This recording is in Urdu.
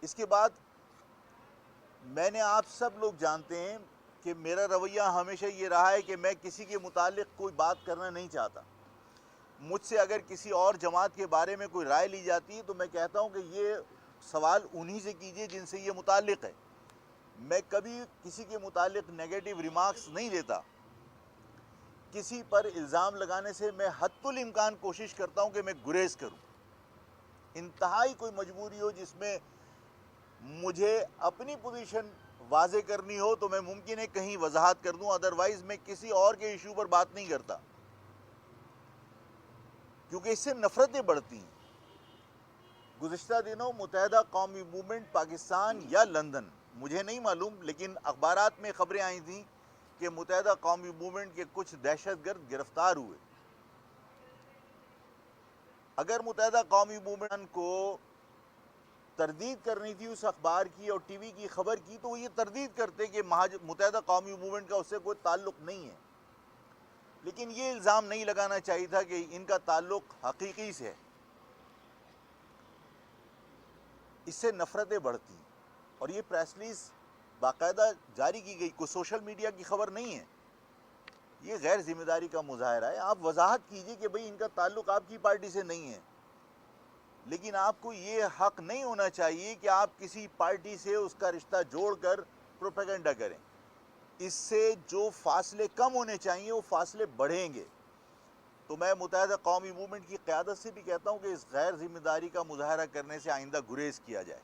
اس کے بعد میں نے آپ سب لوگ جانتے ہیں کہ میرا رویہ ہمیشہ یہ رہا ہے کہ میں کسی کے متعلق کوئی بات کرنا نہیں چاہتا. مجھ سے اگر کسی اور جماعت کے بارے میں کوئی رائے لی جاتی ہے تو میں کہتا ہوں کہ یہ سوال انہی سے کیجئے جن سے یہ متعلق ہے. میں کبھی کسی کے متعلق نیگیٹو ریمارکس نہیں دیتا. کسی پر الزام لگانے سے میں حتی الامکان کوشش کرتا ہوں کہ میں گریز کروں. انتہائی کوئی مجبوری ہو جس میں مجھے اپنی پوزیشن واضح کرنی ہو تو میں ممکن ہے کہیں وضاحت کر دوں، ادروائز میں کسی اور کے ایشو پر بات نہیں کرتا، کیونکہ اس سے نفرتیں بڑھتی ہیں. گزشتہ دنوں متحدہ قومی موومنٹ پاکستان یا لندن مجھے نہیں معلوم، لیکن اخبارات میں خبریں آئی تھیں کہ متحدہ قومی موومنٹ کے کچھ دہشت گرد گرفتار ہوئے. اگر متحدہ قومی موومنٹ کو تردید کرنی تھی اس اخبار کی اور ٹی وی کی خبر کی تو وہ یہ تردید کرتے کہ متحدہ قومی موومنٹ کا اس سے کوئی تعلق نہیں ہے. لیکن یہ الزام نہیں لگانا چاہیے تھا کہ ان کا تعلق حقیقی سے ہے. اس سے نفرتیں بڑھتی ہیں اور یہ پریس ریلیز باقاعدہ جاری کی گئی، کوئی سوشل میڈیا کی خبر نہیں ہے. یہ غیر ذمہ داری کا مظاہرہ ہے. آپ وضاحت کیجئے کہ بھئی ان کا تعلق آپ کی پارٹی سے نہیں ہے، لیکن آپ کو یہ حق نہیں ہونا چاہیے کہ آپ کسی پارٹی سے اس کا رشتہ جوڑ کر پروپیگنڈا کریں. اس سے جو فاصلے کم ہونے چاہیے وہ فاصلے بڑھیں گے. تو میں متحدہ قومی موومنٹ کی قیادت سے بھی کہتا ہوں کہ اس غیر ذمہ داری کا مظاہرہ کرنے سے آئندہ گریز کیا جائے.